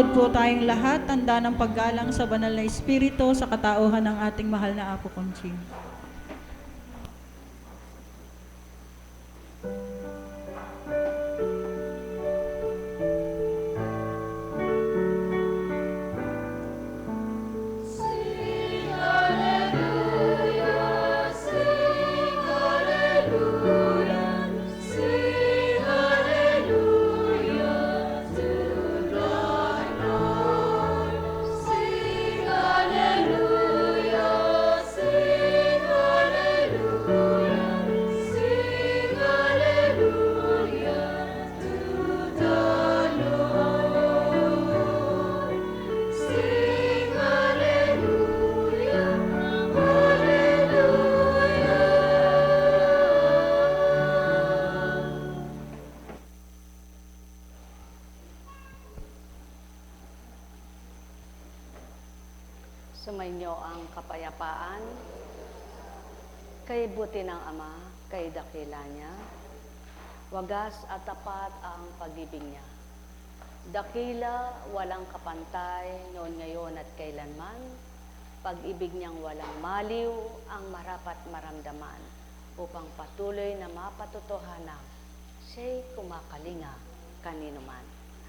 Po tayong lahat, tanda ng paggalang sa banal na espiritu sa katauhan ng ating mahal na Apo Conching. Sumainyo ang kapayapaan, kay buti ng Ama, kay dakila niya, wagas at tapat ang pag-ibig niya. Dakila, walang kapantay, noon ngayon at kailanman, pag-ibig niyang walang maliw ang marapat maramdaman, upang patuloy na mapatotohanan, siya'y kumakalinga kanino man.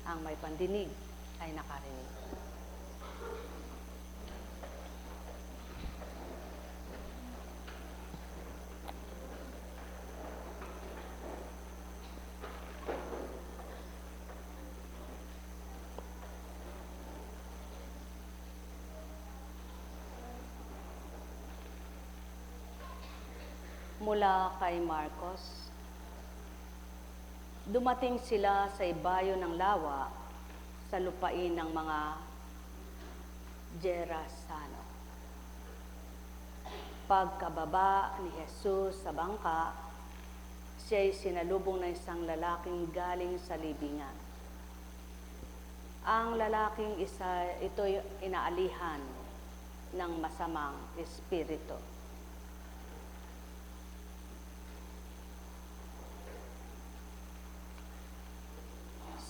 Ang may pandinig ay nakarinig. Mula kay Marcos, dumating sila sa ibayo ng lawa sa lupain ng mga Gerasano. Pagkababa ni Jesus sa bangka, siya'y sinalubong ng isang lalaking galing sa libingan. Ang lalaking ito'y inaalihan ng masamang espiritu.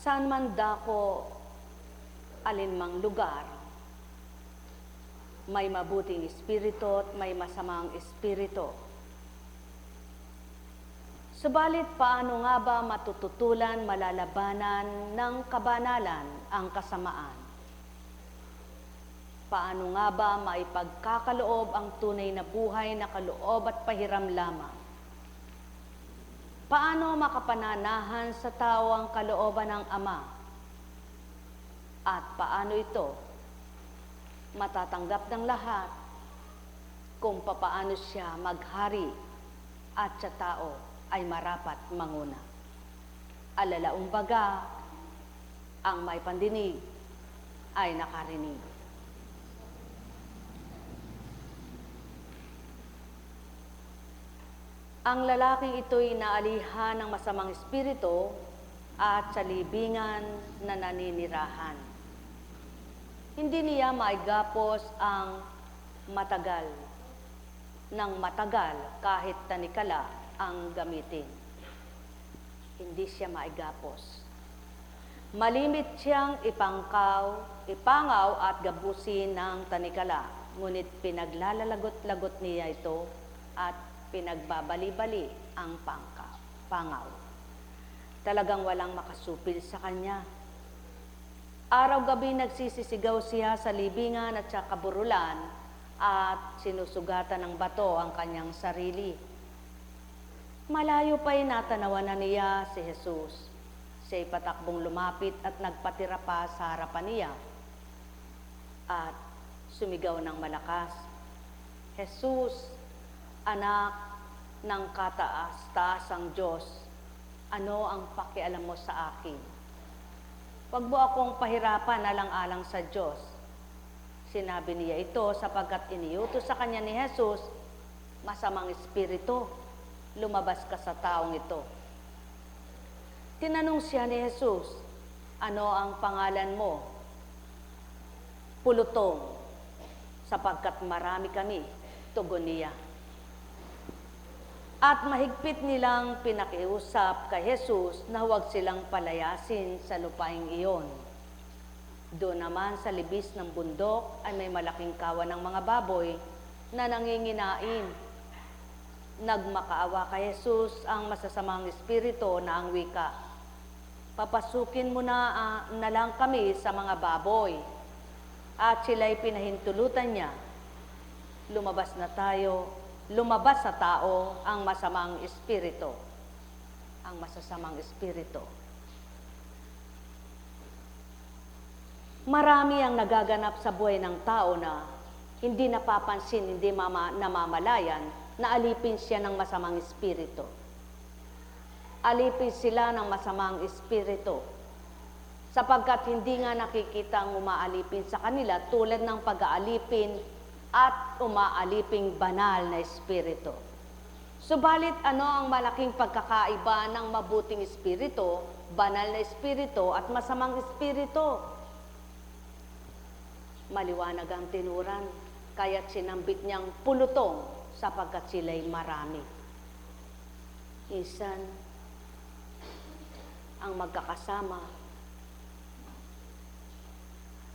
Saan man dako alinmang lugar, may mabuting espiritu at may masamang espiritu. Subalit paano nga ba matututulan, malalabanan ng kabanalan ang kasamaan? Paano nga ba maipagkakaloob ang tunay na buhay na kaloob at pahiram lamang? Paano makapananahan sa tao ang kalooban ng Ama? At paano ito matatanggap ng lahat kung papaano siya maghari at sa tao ay marapat manguna? Alalaong baga, ang may pandinig ay nakarinig. Ang lalaking ito'y naalihan ng masamang espiritu at sa libingan na naninirahan. Hindi niya maigapos ang matagal kahit tanikala ang gamitin. Hindi siya maigapos. Malimit siyang ipangaw at gabusin ng tanikala, ngunit pinaglalalagot-lagot niya ito at pinagbabali-bali ang pangaw. Talagang walang makasupil sa kanya. Araw-gabi nagsisisigaw siya sa libingan at sa kaburulan at sinusugatan ng bato ang kanyang sarili. Malayo pa'y natanawan na niya si Jesus. Siya'y patakbong lumapit at nagpatira pa sa harapan niya at sumigaw ng malakas, "Jesus, anak ng kataas-taasang Diyos, ano ang pakialam mo sa akin? Huwag mo akong pahirapan alang-alang sa Diyos." Sinabi niya ito sapagkat iniutos sa kanya ni Jesus, "Masamang espiritu, lumabas ka sa taong ito." Tinanong siya ni Jesus, "Ano ang pangalan mo?" "Pulutong, sapagkat marami kami," tugon niya. At mahigpit nilang pinakiusap kay Jesus na huwag silang palayasin sa lupaing iyon. Doon naman sa libis ng bundok ay may malaking kawan ng mga baboy na nanginginain. Nagmakaawa kay Jesus ang masasamang espiritu na ang wika, "Papasukin mo na lang kami sa mga baboy." At sila'y pinahintulutan niya. Lumabas sa tao ang masamang espiritu. Ang masasamang espiritu. Marami ang nagaganap sa buhay ng tao na hindi napapansin, hindi namamalayan na alipin siya ng masamang espiritu. Alipin sila ng masamang espiritu sapagkat hindi nga nakikita ang umaalipin sa kanila tulad ng pag-aalipin at umaaliping banal na espiritu. Subalit ano ang malaking pagkakaiba ng mabuting espiritu, banal na espiritu at masamang espiritu? Maliwanag ang tinuran, kaya't sinambit niyang pulutong sapagkat sila'y marami. Minsan, ang magkakasama,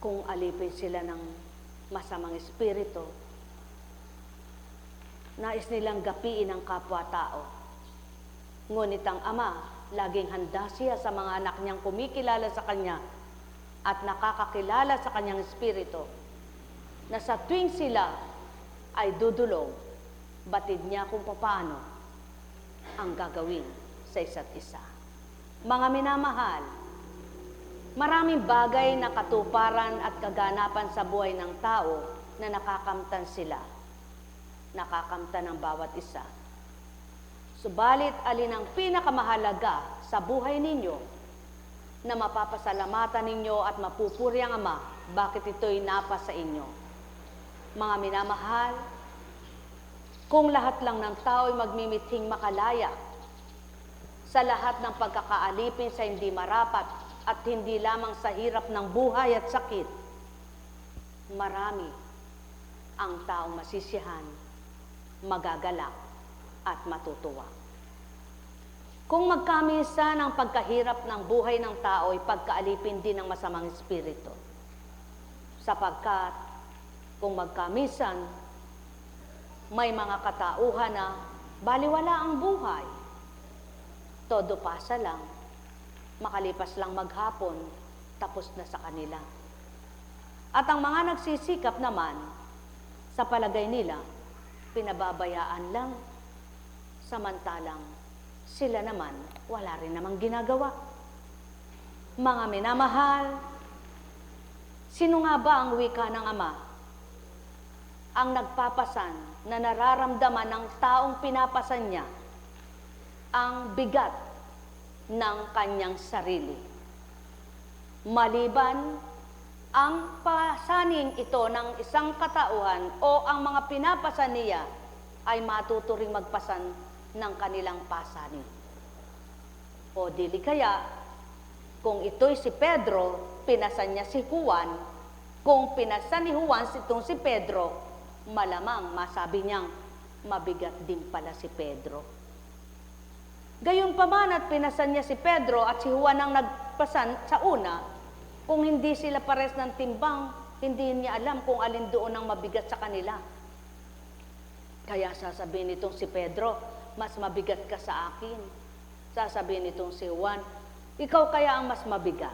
kung alipin sila ng masamang espiritu, nais nilang gapiin ang kapwa-tao. Ngunit ang Ama, laging handa siya sa mga anak niyang kumikilala sa Kanya at nakakakilala sa Kanyang espiritu, na sa tuwing sila ay dudulog, batid niya kung paano ang gagawin sa isa't isa. Mga minamahal, maraming bagay na katuparan at kaganapan sa buhay ng tao na nakakamtan sila. Nakakamtan ng bawat isa. Subalit, alin ang pinakamahalaga sa buhay ninyo na mapapasalamatan ninyo at mapupuri ang Ama, bakit ito'y napa sa inyo? Mga minamahal, kung lahat lang ng tao ay magmimithing makalaya sa lahat ng pagkakaalipin sa hindi marapat at hindi lamang sa hirap ng buhay at sakit, marami ang taong masisiyahan, magagalak at matutuwa. Kung magkamisa ng pagkahirap ng buhay ng tao ay pagkaalipin din ng masamang espiritu. Sapagkat kung magkamisan, may mga katauhan na baliwala ang buhay. Todo pasa lang, makalipas lang maghapon, tapos na sa kanila. At ang mga nagsisikap naman, sa palagay nila, pinababayaan lang, samantalang sila naman, wala rin namang ginagawa. Mga minamahal, sino nga ba ang wika ng Ama? Ang nagpapasan na nararamdaman ng taong pinapasan niya ang bigat ng kanyang sarili. Maliban ang pasaning ito ng isang katauhan o ang mga pinapasan niya ay matuturing magpasan ng kanilang pasanin. O dili kaya, kung ito'y si Pedro, pinasan niya si Juan. Kung pinasan ni Juan itong si Pedro, malamang masabi niyang mabigat din pala si Pedro. Gayunpaman at pinasan niya si Pedro at si Juan ang nagpasan sa una, kung hindi sila pares ng timbang, hindi niya alam kung alin doon ang mabigat sa kanila. Kaya sasabihin nitong si Pedro, mas mabigat ka sa akin. Sasabihin nitong si Juan, ikaw kaya ang mas mabigat.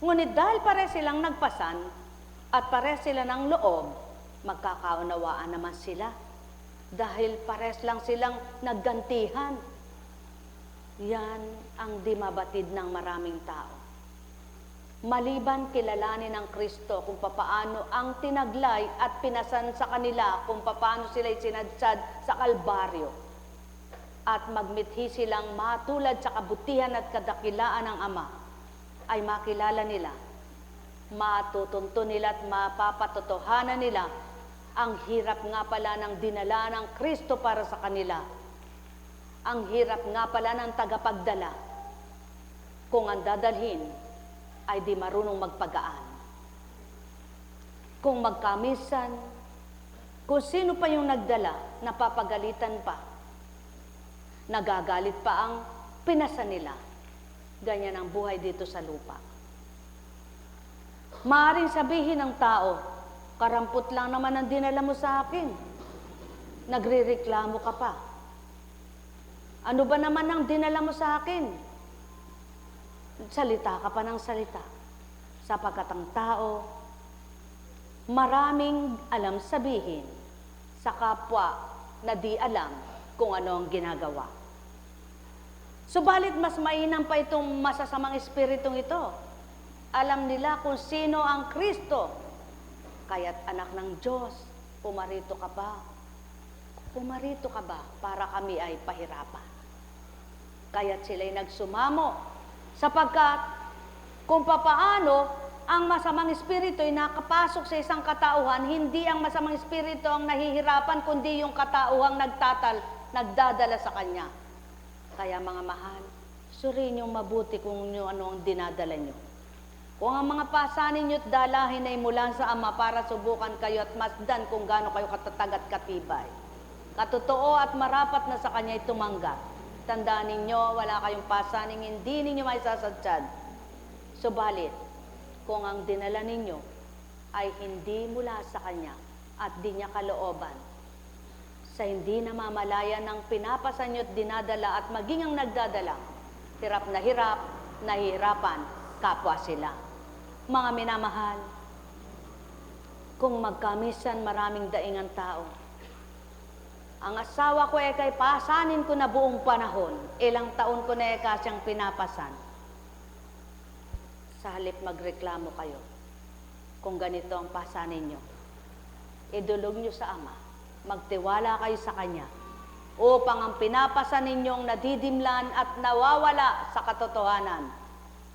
Ngunit dahil pare silang nagpasan at pare sila ng loob, magkakaunawaan naman sila. Dahil pares lang silang naggantihan. Yan ang di mabatid ng maraming tao. Maliban kilalanin ng Kristo kung papaano ang tinaglay at pinasan sa kanila, kung papaano sila'y sinadsad sa Kalbaryo, at magmithi silang matulad sa kabutihan at kadakilaan ng Ama, ay makilala nila, matutunto nila at mapapatotohanan nila ang hirap nga pala ng dinala ng Kristo para sa kanila. Ang hirap nga pala ng tagapagdala kung ang dadalhin ay di marunong magpagaan. Kung magkamisan, kung sino pa yung nagdala, napapagalitan pa. Nagagalit pa ang pinasa nila. Ganyan ang buhay dito sa lupa. Maaaring sabihin ng tao, karampot lang naman ang dinala mo sa akin. Nagrereklamo ka pa. Ano ba naman ang dinala mo sa akin? Salita ka pa ng salita. Sapagkat ang tao, maraming alam sabihin sa kapwa na di alam kung ano ang ginagawa. Subalit mas mainam pa itong masasamang espiritong ito. Alam nila kung sino ang Kristo. Kaya't anak ng Diyos, pumarito ka ba? Pumarito ka ba para kami ay pahirapan? Kaya't sila'y nagsumamo sapagkat kung papaano ang masamang espiritu ay nakapasok sa isang katauhan, hindi ang masamang espiritu ang nahihirapan, kundi yung katauhang nagdadala sa kanya. Kaya mga mahal, suriin niyong mabuti kung ano ang dinadala niyo. Kung ang mga pasanin niyo't dalahin ay mula sa Ama para subukan kayo at masdan kung gaano kayo katatag at katibay. Katotoo at marapat na sa Kanya'y tumanggap. Tandaan ninyo, wala kayong pasaning hindi ninyo may sasadyad. Subalit, kung ang dinala ninyo ay hindi mula sa Kanya at di niya kalooban, sa hindi namamalaya ng pinapasan niyo't dinadala at maging ang nagdadala, hirap, nahihirapan, kapwa sila. Mga minamahal, kung magkamisan maraming daingan tao, ang asawa ko ay kay pasanin ko na buong panahon, ilang taon ko na siyang pinapasan. Sa halip magreklamo kayo, kung ganito ang pasanin nyo, idulog nyo sa Ama, magtiwala kayo sa Kanya, upang ang pinapasan ninyong nadidimlan at nawawala sa katotohanan,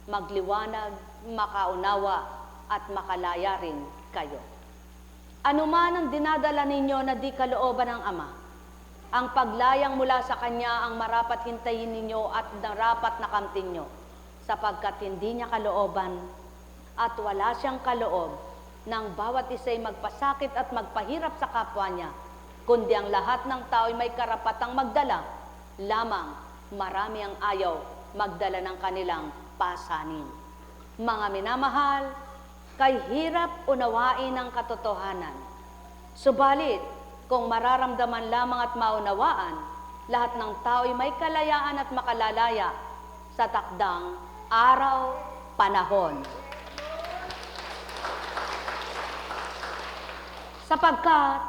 magliwanag, makaunawa, at makalaya rin kayo. Ano man ang dinadala ninyo na di kalooban ng Ama, ang paglayang mula sa Kanya ang marapat hintayin ninyo at narapat na kamtin nyo, sapagkat hindi niya kalooban at wala siyang kaloob ng bawat isa'y magpasakit at magpahirap sa kapwa niya, kundi ang lahat ng tao ay may karapatang magdala, lamang marami ang ayaw magdala ng kanilang pasanin. Mga minamahal, kay hirap unawain ang katotohanan. Subalit, kung mararamdaman lamang at maunawaan, lahat ng tao ay may kalayaan at makalalaya sa takdang araw, panahon. Sapagkat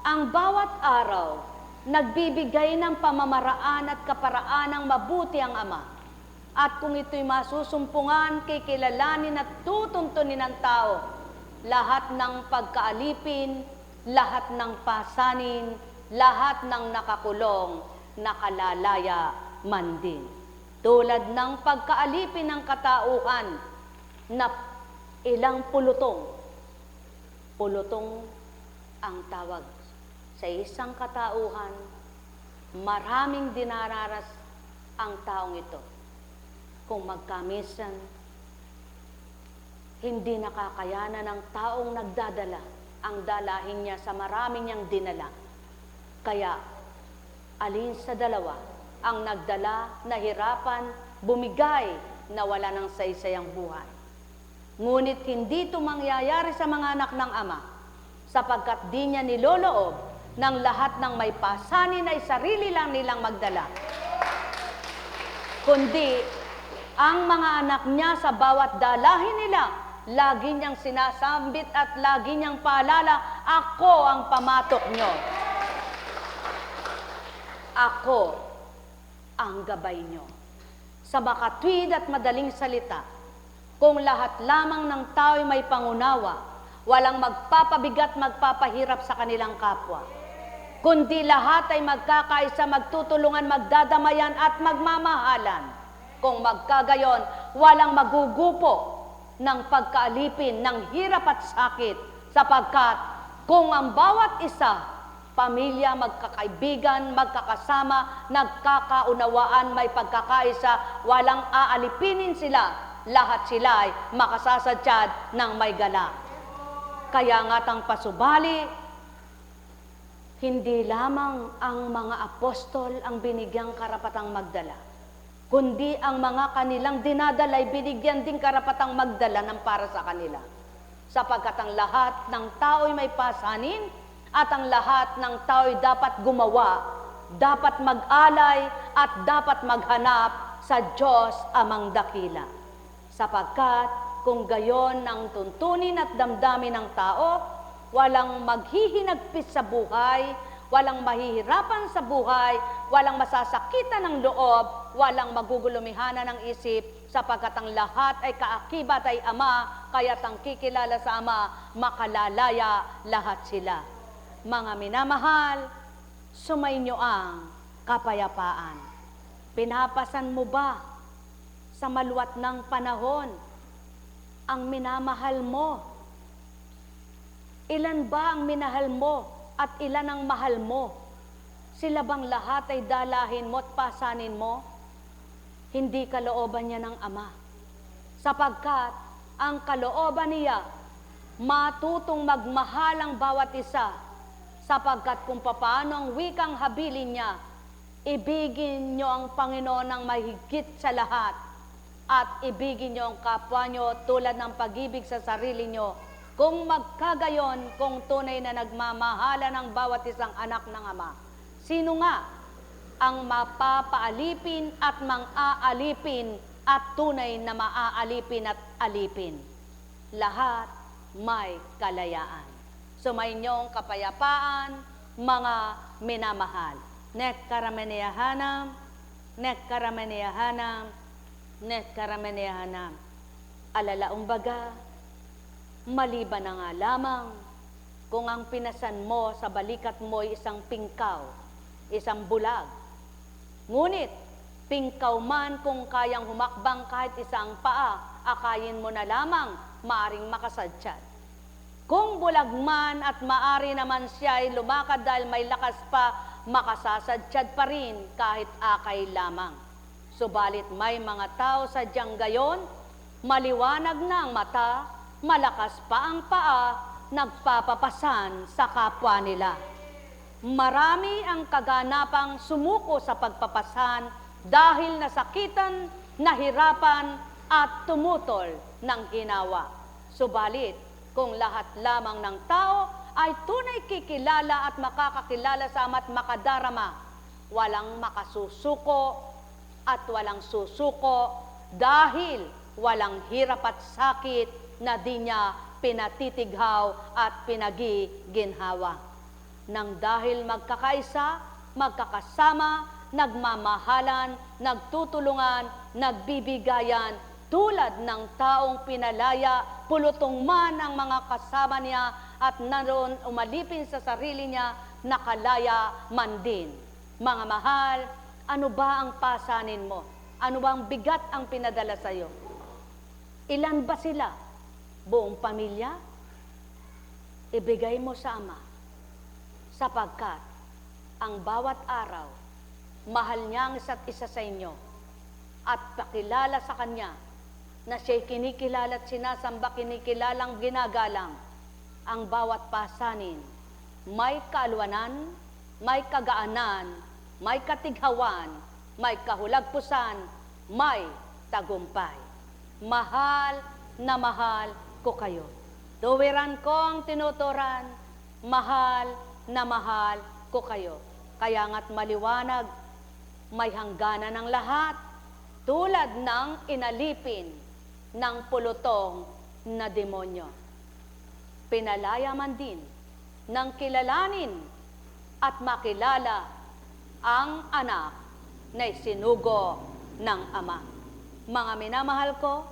ang bawat araw nagbibigay ng pamamaraan at kaparaan ng mabuti ang Ama. At kung ito'y masusumpungan, kikilalanin at tutuntunin ng tao, lahat ng pagkaalipin, lahat ng pasanin, lahat ng nakakulong, nakalalaya man din. Tulad ng pagkaalipin ng katauhan na ilang pulutong ang tawag sa isang katauhan, maraming dinararas ang taong ito. Kung magkamisan, hindi nakakayanan ng taong nagdadala ang dalahin niya sa maraming niyang dinala. Kaya, alin sa dalawa ang nagdala, nahirapan, bumigay, na wala ng saysayang buhay. Ngunit hindi ito mangyayari sa mga anak ng Ama, sapagkat di niya niloloob ng lahat ng may pasanin ay sarili lang nilang magdala. Kundi, ang mga anak niya sa bawat dalahin nila, lagi niyang sinasambit at lagi niyang paalala, ako ang pamatok niyo. Ako ang gabay niyo. Sa makatwid at madaling salita, kung lahat lamang ng tao ay may pangunawa, walang magpapabigat, magpapahirap sa kanilang kapwa. Kundi lahat ay magkakaisa, magtutulungan, magdadamayan at magmamahalan. Kung magkagayon, walang magugupo ng pagkaalipin, ng hirap at sakit, sapagkat kung ang bawat isa, pamilya, magkakaibigan, magkakasama, nagkakaunawaan, may pagkakaisa, walang aalipinin sila, lahat sila ay makasasadyad ng may gala. Kaya nga't ang pasubali, hindi lamang ang mga apostol ang binigyang karapatang magdala, kundi ang mga kanilang dinadala ay binigyan din karapatang magdala ng para sa kanila. sapagkat ang lahat ng tao'y may pasanin at ang lahat ng tao'y dapat gumawa, dapat mag-alay at dapat maghanap sa Diyos amang dakila. Sapagkat kung gayon ang tuntunin at damdamin ng tao, walang maghihinagpis sa buhay, walang mahihirapan sa buhay, walang masasakitan ng loob, walang magugulumihanan ng isip, sapagkat ang lahat ay kaakibat ay Ama, kaya't ang kikilala sa Ama, makalalaya lahat sila. Mga minamahal, sumainyo ang kapayapaan. Pinapasan mo ba sa maluwat ng panahon ang minamahal mo? Ilan ba ang minahal mo at ilan ang mahal mo? Sila bang lahat ay dalahin mo at pasanin mo? Hindi kalooban niya ng Ama. Sapagkat ang kalooban niya, matutong magmahal ang bawat isa. Sapagkat kung paano ang wikang habilin niya, ibigin niyo ang Panginoon ng mahigit sa lahat at ibigin niyo ang kapwa niyo tulad ng pag-ibig sa sarili niyo. Kung magkagayon, kung tunay na nagmamahala ng bawat isang anak ng Ama, sino nga ang mapapaalipin at mang-aalipin at tunay na maaalipin at alipin? Lahat may kalayaan. Sumainyong kapayapaan, mga minamahal. Nek karamaniyahanam, nek karamaniyahanam, nek karamaniyahanam. Alalaong baga, maliban na nga lamang kung ang pinasan mo sa balikat mo ay isang pingkaw, isang bulag. Ngunit, pingkaw man kung kayang humakbang kahit isang paa, akayin mo na lamang maaring makasadsyad. Kung bulag man at maari naman siya ay lumakad dahil may lakas pa, makasasadsyad pa rin kahit akay lamang. Subalit may mga tao sadyang gayon, maliwanag na ang mata, malakas pa ang paa, nagpapapasan sa kapwa nila. Marami ang kaganapang sumuko sa pagpapasan dahil nasakitan, nahirapan at tumutol ng ginawa. Subalit, kung lahat lamang ng tao ay tunay kikilala at makakakilala sa Ama at makadarama, walang makasusuko at walang susuko dahil walang hirap at sakit na di niya pinatitighaw at pinagiginhawa. Nang dahil magkakaisa, magkakasama, nagmamahalan, nagtutulungan, nagbibigayan, tulad ng taong pinalaya, pulutong man ang mga kasama niya at naroon umalipin sa sarili niya, nakalaya man din. Mga mahal, ano ba ang pasanin mo? Ano ba ang bigat ang pinadala sa iyo? Ilan ba sila? Buong pamilya? Ibigay mo sa Ama. Sapagkat ang bawat araw, mahal niya ang isa't isa sa inyo at pakilala sa Kanya na siya'y kinikilala at sinasamba, kinikilalang ginagalang. Ang bawat pasanin, may kaalwanan, may kagaanan, may katighawan, may kahulagpusan, may tagumpay. Mahal na mahal ko kayo. Tuwiran ko ang tinuturan, mahal na mahal ko kayo. Kaya nga't maliwanag, may hangganan ng lahat, tulad ng inalipin ng pulutong na demonyo. Pinalaya man din ng kilalanin at makilala ang anak na isinugo ng Ama. Mga minamahal ko,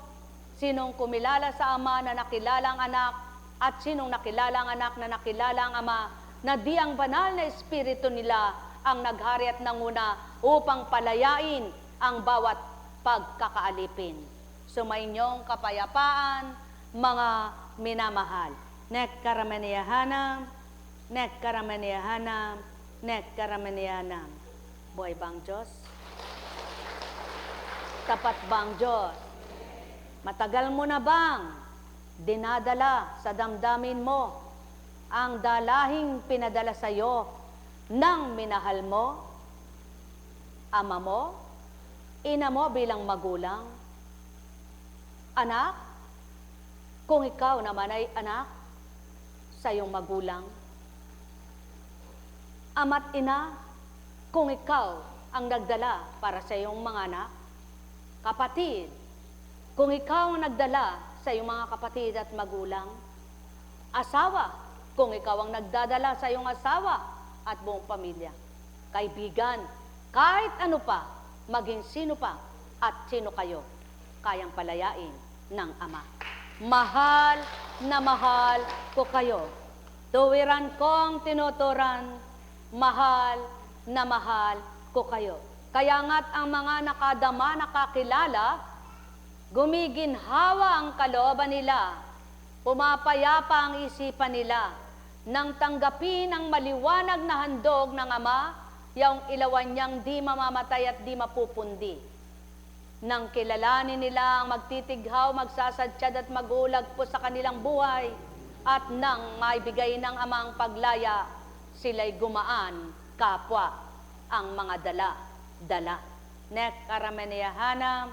sinong kumilala sa Ama na nakilala ang anak at sinong nakilala ang anak na nakilala ang Ama, na di ang banal na espiritu nila ang naghari at nanguna upang palayain ang bawat pagkakaalipin. Sumainyong kapayapaan, mga minamahal. Nek karamaniyahanam, nek karamaniyahanam, nek karamaniyahanam. Buhay bang Diyos? Tapat bang Diyos? Matagal mo na bang dinadala sa damdamin mo ang dalahing pinadala sa iyo ng minahal mo, ama mo, ina mo bilang magulang, anak, Kung ikaw naman ay anak sa iyong magulang, ama't ina, kung ikaw ang nagdala para sa iyong mga anak, kapatid, kung ikaw ang nagdala sa iyong mga kapatid at magulang, asawa, kung ikaw ang nagdadala sa iyong asawa at buong pamilya, kaibigan, kahit ano pa, maging sino pa at sino kayo, kayang palayain ng Ama. Mahal na mahal ko kayo. Tuwiran kong tinuturan, mahal na mahal ko kayo. Kaya nga't ang mga nakadama, nakakilala, gumiginhawa ang kalooban nila, pumapayapa ang isipan nila, nang tanggapin ang maliwanag na handog ng Ama, yung ilawan niyang di mamamatay at di mapupundi. Nang kilalanin nila ang magtitighaw, magsasadsyad at magulag po sa kanilang buhay, at nang maibigay ng Amang paglaya, sila'y gumaan kapwa ang mga dala. Nek karamaniyahanam,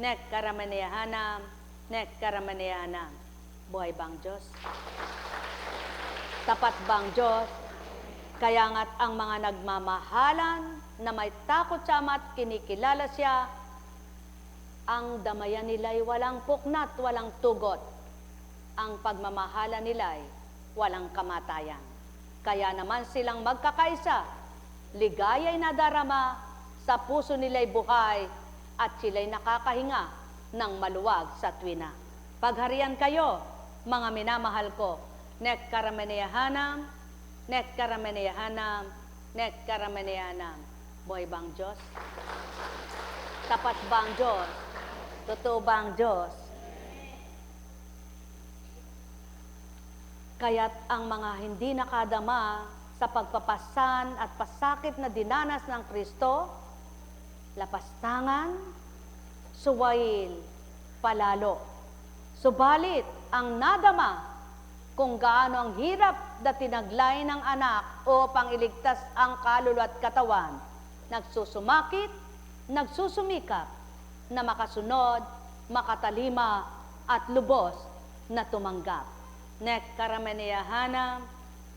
nek karamaniyahanam, nek karamaniyahanam. Buhay bang Diyos? Tapat bang Diyos? Kaya nga't ang mga nagmamahalan na may takot sa Ama at kinikilala siya, ang damayan nila'y walang puknat, walang tugot. Ang pagmamahala nila'y walang kamatayan. Kaya naman silang magkakaisa, ligaya'y nadarama, sa puso nila'y buhay, at sila'y nakakahinga ng maluwag sa tuwina. Pagharian kayo, mga minamahal ko, nek karamaniyahanam, nek karamaniyahanam, nek karamaniyahanam. Buhay bang Diyos? Tapat bang Diyos? Totoo bang Diyos? Kaya't ang mga hindi nakadama sa pagpapasan at pasakit na dinanas ng Kristo, lapastangan, suwail, palalo. Subalit, ang nadama kung gaano ang hirap na tinaglay ng anak upang iligtas ang kaluluwa at katawan, nagsusumakit, nagsusumikap, na makasunod, makatalima, at lubos na tumanggap. Nek karamaniyahanam,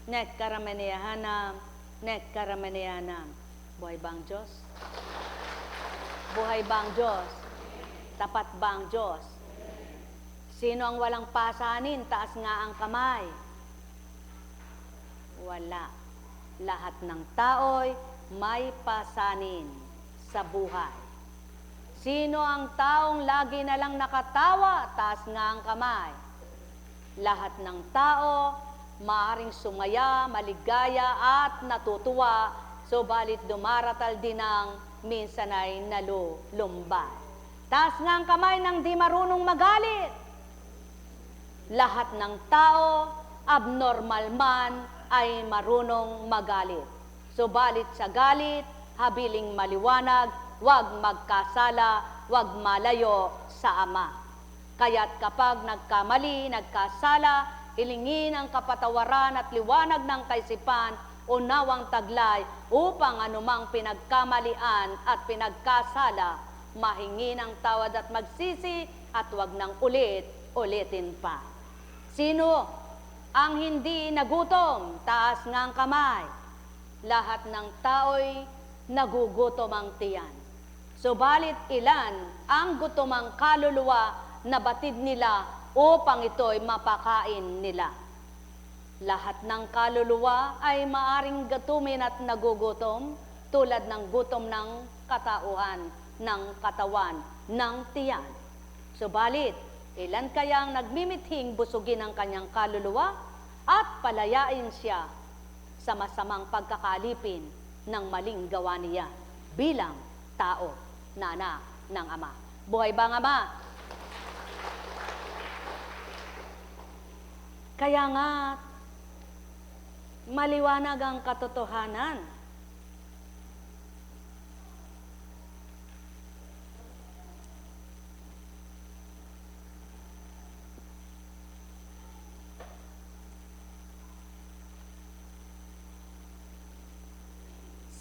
nek karamaniyahanam, nek karamaniyahanam. Buhay bang Diyos? Buhay bang Diyos? Tapat bang Diyos? Sino ang walang pasanin? Taas nga ang kamay. Wala. Lahat ng tao'y may pasanin sa buhay. Sino ang taong lagi na lang nakatawa? Taas nga ang kamay. Lahat ng tao maaaring sumaya, maligaya at natutuwa, subalit dumaratal din ang minsan ay nalulumbay. Taas nga ang kamay ng di marunong magalit. Lahat ng tao, abnormal man, ay marunong magalit. Subalit sa galit, habiling maliwanag, huwag magkasala, huwag malayo sa Ama. Kaya't kapag nagkamali, nagkasala, hilingin ang kapatawaran at liwanag ng kaisipan, unawang taglay, upang anumang pinagkamalian at pinagkasala, mahingi ng tawad at magsisi, at huwag nang ulitin pa. Sino ang hindi nagutom? Taas nga ang kamay. Lahat ng tao'y nagugutom ang tiyan. Subalit ilan ang gutomang kaluluwa na batid nila upang ito'y mapakain nila. Lahat ng kaluluwa ay maaring gutumin at nagugutom tulad ng gutom ng katauhan, ng katawan, ng tiyan. Subalit, ilan kayang nagmimithing busugin ang kanyang kaluluwa at palayain siya sa masamang pagkakalipin ng maling gawa niya bilang tao na anak ng Ama. Buhay bang Ama? Kaya nga, maliwanag ang katotohanan.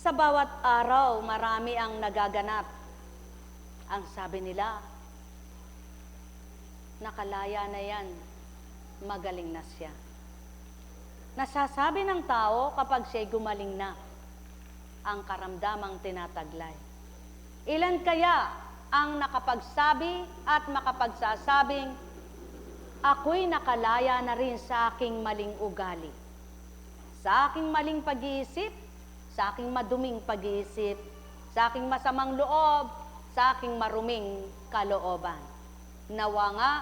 Sa bawat araw, marami ang nagaganap. Ang sabi nila, nakalaya na yan magaling na siya. Nasasabi ng tao kapag siya'y gumaling na ang karamdamang tinataglay. Ilan kaya ang nakapagsabi at makapagsasabing, ako'y nakalaya na rin sa aking maling ugali, sa aking maling pag-iisip, sa aking maduming pag-iisip, sa aking masamang loob, sa aking maruming kalooban. Nawa nga,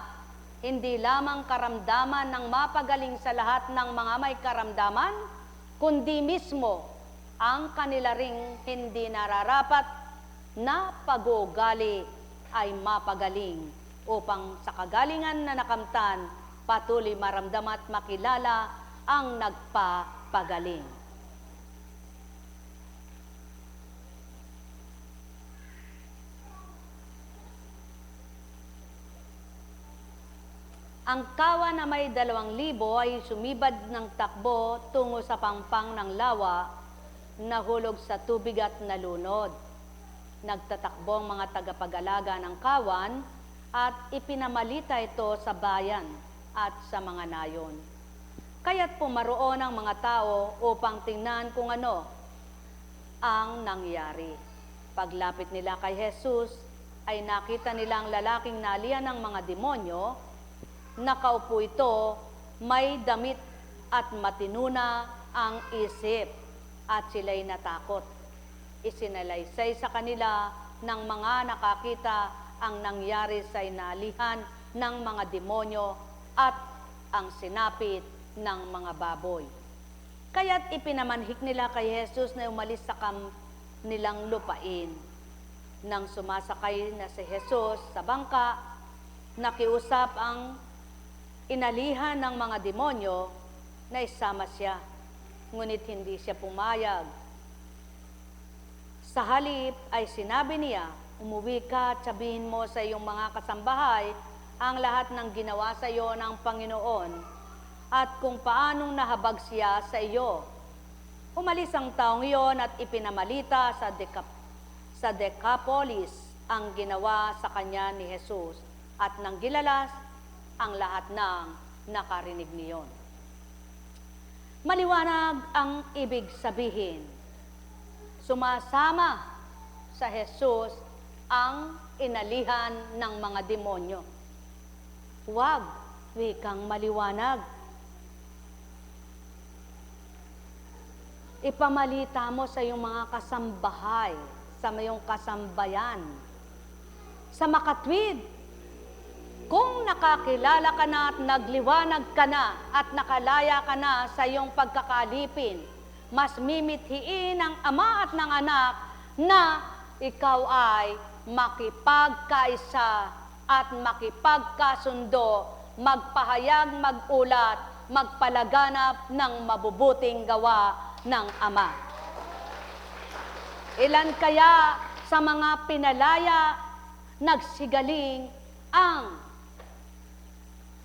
hindi lamang karamdaman ng mapagaling sa lahat ng mga may karamdaman, kundi mismo ang kanila ring hindi nararapat na pag-uugali ay mapagaling upang sa kagalingan na nakamtan, patuloy maramdaman at makilala ang nagpapagaling. Ang kawa na may 2,000 ay sumibad ng takbo tungo sa pangpang ng lawa, nahulog sa tubig at nalunod. Nagtatakbo ang mga tagapag-alaga ng kawan at ipinamalita ito sa bayan at sa mga nayon. Kaya't pumaroon ang mga tao upang tingnan kung ano ang nangyari. Paglapit nila kay Jesus, ay nakita nila ang lalaking nalian ng mga demonyo. Nakaupo ito, may damit at matinuna ang isip, at sila'y natakot. Isinalaysay sa kanila ng mga nakakita ang nangyari sa inalihan ng mga demonyo at ang sinapit ng mga baboy. Kaya't ipinamanhik nila kay Jesus na umalis sa nilang lupain. Nang sumasakay na si Jesus sa bangka, nakiusap ang inalihan ng mga demonyo na isama siya, ngunit hindi siya pumayag. Sa halip ay sinabi niya, umuwi ka at sabihin mo sa iyong mga kasambahay ang lahat ng ginawa sa iyo ng Panginoon at kung paanong nahabag siya sa iyo. Umalis ang taong iyon at ipinamalita sa Decapolis ang ginawa sa kanya ni Jesus at nang gilalas ang lahat ng nakarinig niyon. Maliwanag ang ibig sabihin. Sumasama sa Jesus ang inalihan ng mga demonyo. Huwag, wikang maliwanag. Ipamalita mo sa iyong mga kasambahay, sa iyong kasambayan, sa makatwid. Kung nakakilala ka na at nagliwanag ka na at nakalaya ka na sa iyong pagkakalipin, mas mimithiin ng Ama at ng Anak na ikaw ay makipagkaisa at makipagkasundo, magpahayag, magulat, magpalaganap ng mabubuting gawa ng Ama. Ilan kaya sa mga pinalaya, nagsigaling ang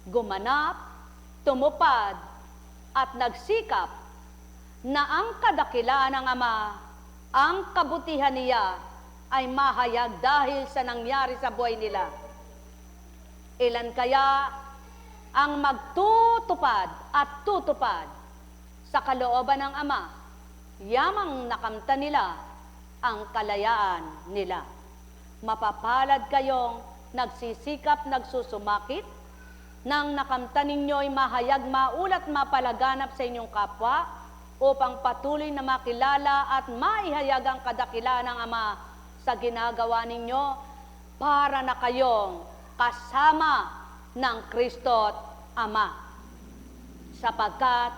gumanap, tumupad, at nagsikap na ang kadakilaan ng Ama, ang kabutihan niya ay mahayag dahil sa nangyari sa buhay nila. Ilan kaya ang magtutupad at tutupad sa kalooban ng Ama, yamang nakamta nila ang kalayaan nila. Mapapalad kayong nagsisikap, nagsusumakit, nang nakamta ninyo'y mahayag, maulat, mapalaganap sa inyong kapwa, upang patuloy na makilala at maihayag ang kadakilaan ng Ama sa ginagawa ninyo, para na kayong kasama ng Kristo't Ama. Sapagkat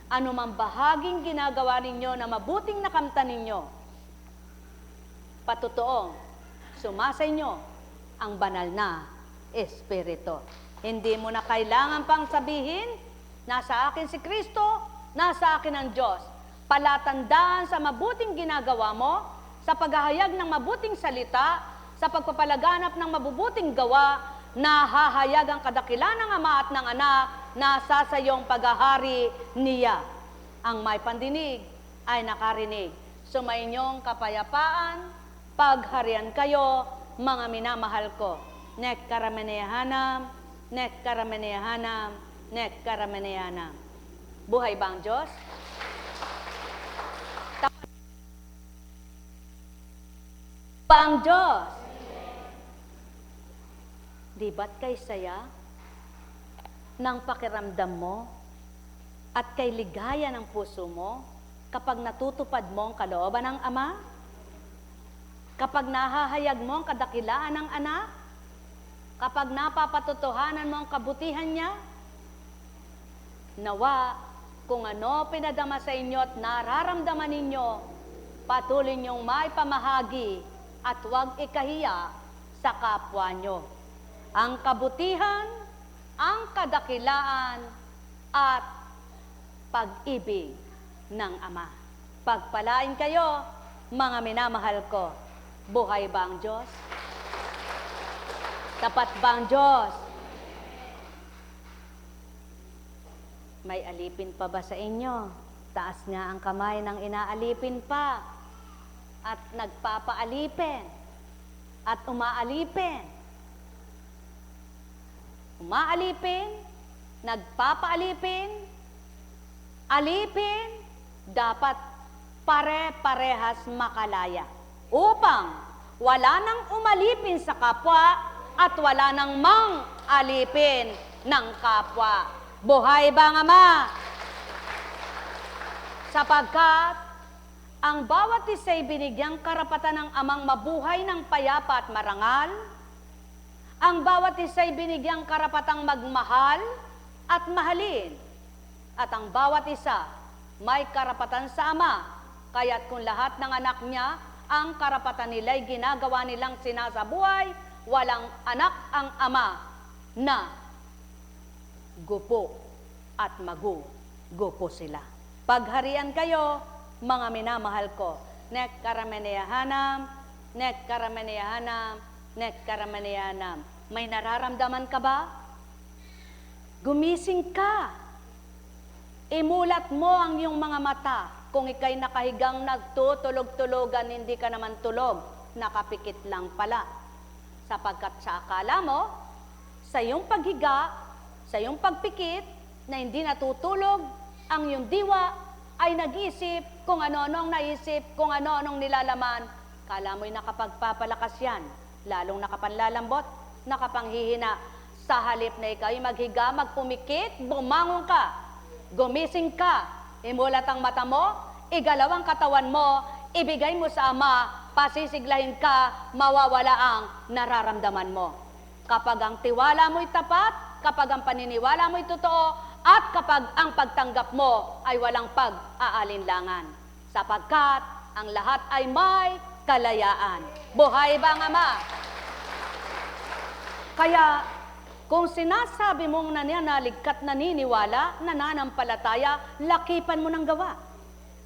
anumang bahaging ginagawa ninyo na mabuting nakamta ninyo, patutuong sumasa inyo ang banal na Espiritu. Hindi mo na kailangan pang sabihin, nasa akin si Kristo, nasa akin ang Diyos. Palatandaan sa mabuting ginagawa mo, sa paghahayag ng mabuting salita, sa pagpapalaganap ng mabubuting gawa, na hahayag ang kadakilan ng Ama at ng Anak, na sa iyong paghahari niya. Ang may pandinig ay nakarinig. Sumainyong kapayapaan, pagharian kayo, mga minamahal ko. Nek karamenehanam, nek karameneana. Buhay ba ang Diyos? Tapat ba ang Diyos? Di ba't kay saya ng pakiramdam mo at kay ligaya ng puso mo kapag natutupad mo ang kalooban ng Ama? Kapag nahahayag mo ang kadakilaan ng anak? Kapag napapatotohanan mo ang kabutihan niya? Nawa, kung ano pinadama sa inyo at nararamdaman ninyo, patuloy niyong maipamahagi at huwag ikahiya sa kapwa nyo. Ang kabutihan, ang kadakilaan, at pag-ibig ng Ama. Pagpalain kayo, mga minamahal ko. Buhay ba ang Diyos? Tapat ba ang Diyos? May alipin pa ba sa inyo? Taas nga ang kamay ng inaalipin pa. At nagpapaalipin. At umaalipin. Umaalipin, nagpapaalipin, alipin, dapat pare-parehas makalaya. Upang wala nang umalipin sa kapwa at wala nang mang-alipin ng kapwa. Buhay ba ang Ama? Sapagkat ang bawat isa'y binigyang karapatan ng Amang mabuhay ng payapa at marangal, ang bawat isa'y binigyang karapatang magmahal at mahalin, at ang bawat isa may karapatan sa Ama, kaya't kung lahat ng anak niya ang karapatan nila'y ginagawa nilang sinasabuhay, walang anak ang Ama na gupo at magugupo sila. Pagharian kayo, mga minamahal ko. Nek karameneahanam, nek karameneahanam, nek karameneahanam. May nararamdaman ka ba? Gumising ka. Imulat mo ang iyong mga mata. Kung ikay nakahigang nagtutulog-tulogan, hindi ka naman tulog, nakapikit lang pala. Sapagkat sa akala mo, sa iyong paghiga, sa iyong pagpikit, na hindi natutulog, ang iyong diwa ay nag-isip kung ano-anong naisip, kung ano-anong nilalaman. Kala mo'y nakapagpapalakas yan, lalong nakapanlalambot, nakapanghihina. Sa halip na ikaw ay maghiga, magpumikit, bumangon ka, gumising ka, imulat ang mata mo, igalaw ang katawan mo, ibigay mo sa Ama, pasisiglahin ka, mawawala ang nararamdaman mo. Kapag ang tiwala mo'y tapat, kapag ang paniniwala mo'y totoo, at kapag ang pagtanggap mo ay walang pag-aalinlangan. Sapagkat ang lahat ay may kalayaan. Buhay ba ang Ama? Kaya, kung sinasabi mong nananalig ka't naniniwala, nananampalataya, lakipan mo ng gawa.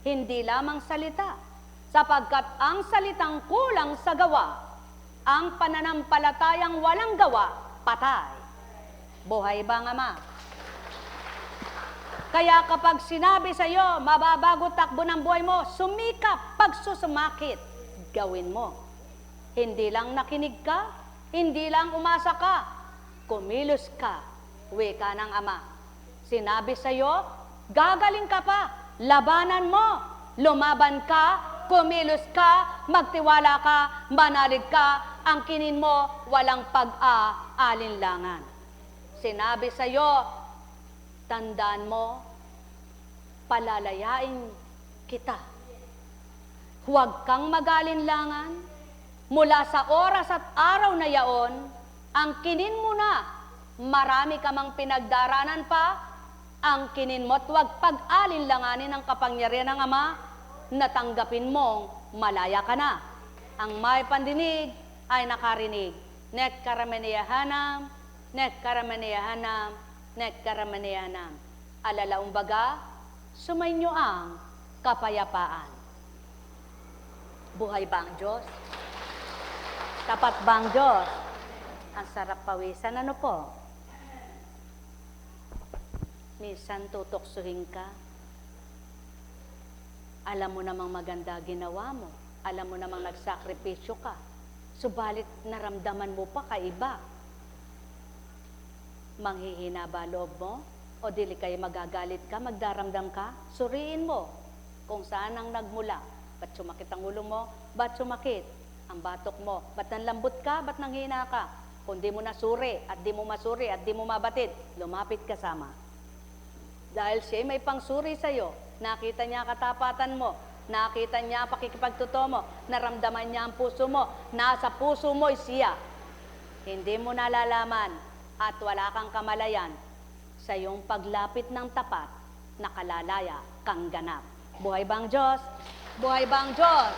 Hindi lamang salita. Sapagkat ang salitang kulang sa gawa, ang pananampalatayang walang gawa, patay. Buhay ba ang Ama? Kaya kapag sinabi sa iyo, mababago takbo ng buhay mo, sumikap, pagsusumakit, gawin mo. Hindi lang nakinig ka, hindi lang umasa ka, kumilos ka, wika ng Ama. Sinabi sa iyo, gagaling ka pa, labanan mo, lumaban ka, kumilos ka, magtiwala ka, manalig ka, angkinin mo, walang pag-aalinlangan. Sinabi sa iyo, tandaan mo, palalayain kita. Huwag kang mag-alinlangan. Mula sa oras at araw na yaon, angkinin mo na, marami ka mang pinagdaranan pa, angkinin mo at huwag pag-alinlanganin ang kapangyarihan ng Ama, natanggapin mong malaya ka na. Ang may pandinig ay nakarinig. Nek karameneahanam, nek karameneahanam, nek karameneahanam. Alalaong baga, sumainyo ang kapayapaan. Buhay ba ang Diyos? Tapat ba ang Diyos? Ang sarap pawisan, ano po? Minsan tutoksuhin ka. Alam mo namang maganda ginawa mo. Alam mo namang nagsakripisyo ka. Subalit naramdaman mo pa kaiba. Manghihina ba loob mo? O dili kayo magagalit ka, magdaramdam ka, suriin mo kung saan ang nagmula. Ba't sumakit ang ulo mo? Ba't sumakit ang batok mo? Ba't nanlambot ka? Ba't nanghina ka? Kung di mo nasuri at di mo masuri at di mo mabatid, lumapit ka sama. Dahil siya may pangsuri sa'yo, nakita niya katapatan mo, nakita niya ang pakikipagtotoo mo, naramdaman niya ang puso mo, nasa puso mo siya. Hindi mo nalalaman at wala kang kamalayan sa iyong paglapit ng tapat, nakalalaya kang ganap. Buhay bang Diyos? Buhay bang Diyos?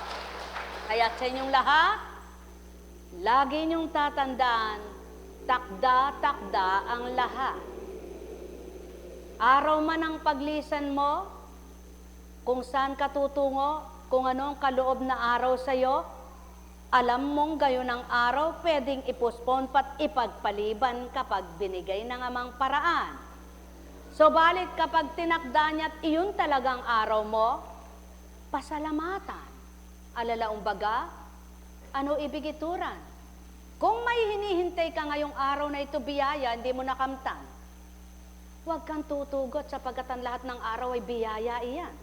Kaya sa inyong lahat, lagi niyong tatandaan, takda-takda ang lahat. Araw man ang paglisan mo, kung saan ka tutungo, kung ano ang kaloob na araw sa iyo, alam mong gayon ang araw pwedeng ipospon pat ipagpaliban kapag binigay ng amang paraan. So balit kapag tinakda niya at iyon talagang araw mo, pasalamatan. Alalaong baga, ano ibigituran? Kung may hinihintay ka ngayong araw na ito biyaya, hindi mo nakamtan, huwag kang tutugot sapagkat ang lahat ng araw ay biyaya iyan.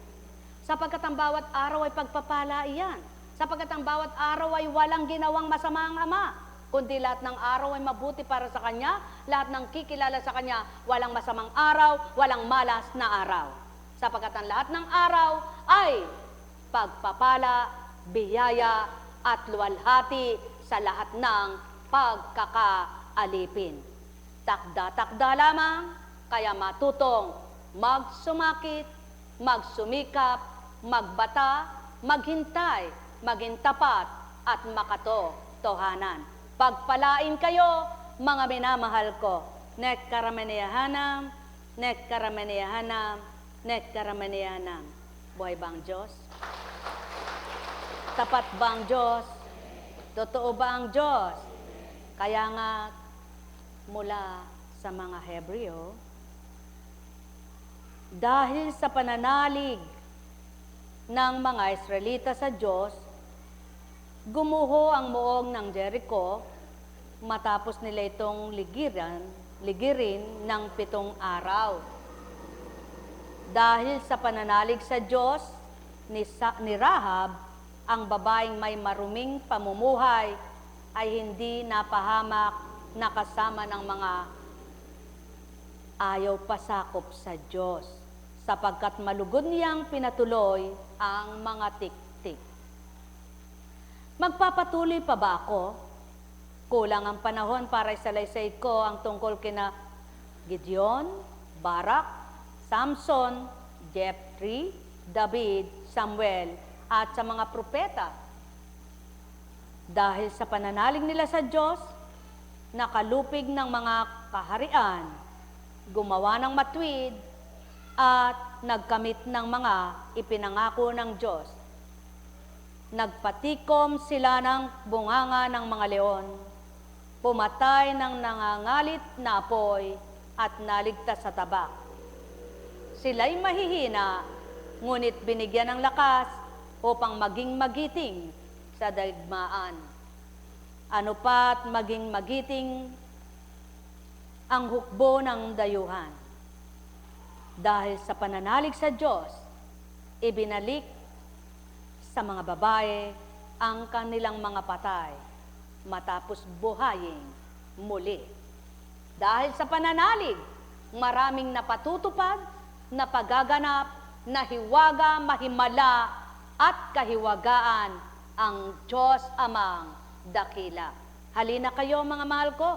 Sapagkat ang bawat araw ay pagpapala iyan. Sapagkat ang bawat araw ay walang ginawang masama ang Ama, kundi lahat ng araw ay mabuti para sa Kanya, lahat ng kikilala sa Kanya, walang masamang araw, walang malas na araw. Sapagkat ang lahat ng araw ay pagpapala, biyaya, at luwalhati sa lahat ng pagkakaalipin. Takda-takda lamang, kaya matutong magsumakit, magsumikap, magbata, maghintay, maging tapat, at makatotohanan. Pagpalain kayo, mga minamahal ko. Nek karamaniyahanam, nek karamaniyahanam, nek karamaniyahanam. Buhay bang Diyos? Tapat bang Diyos? Totoo ba ang Diyos? Kaya nga, mula sa mga Hebreo, dahil sa pananalig ng mga Israelita sa Diyos, gumuho ang muog ng Jericho matapos nila itong ligirin ng 7 araw. Dahil sa pananalig sa Diyos ni Rahab, ang babaeng may maruming pamumuhay ay hindi napahamak na kasama ng mga ayaw pasakop sa Diyos, sapagkat malugod niyang pinatuloy ang mga tiktik. Magpapatuloy pa ba ako? Kulang ang panahon para isalaysay ko ang tungkol kina Gideon, Barak, Samson, Jephthah, David, Samuel, at sa mga propeta. Dahil sa pananalig nila sa Diyos, nakalupig ng mga kaharian, gumawa ng matuwid, at nagkamit ng mga ipinangako ng Diyos. Nagpatikom sila ng bunganga ng mga leon, pumatay ng nangangalit na apoy at naligtas sa tabak. Sila'y mahihina, ngunit binigyan ng lakas upang maging magiting sa daigmaan. Ano pa't maging magiting ang hukbo ng dayuhan. Dahil sa pananalig sa Diyos, ibinalik sa mga babae ang kanilang mga patay matapos buhayin muli. Dahil sa pananalig, maraming napatutupad, napagaganap, nahiwaga, mahimala, at kahiwagaan ang Diyos Amang dakila. Halina kayo mga mahal ko,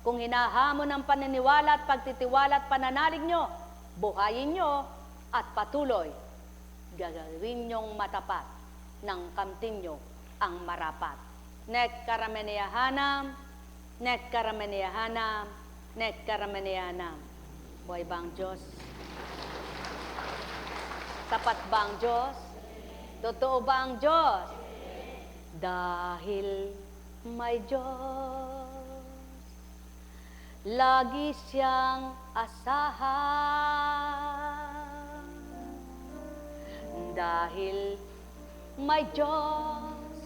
kung hinahamon ang paniniwala at pagtitiwala at pananalig nyo, buhayin nyo at patuloy, gagawin nyong matapat ng kamtin nyo ang marapat. Nek karamaniyahanam, nek karamaniyahanam, nek karamaniyahanam. Buhay ba ang Diyos? Tapat ba ang Diyos? Totoo ba ang Diyos? Dahil may Diyos, lagi siyang asahan. Dahil may Diyos,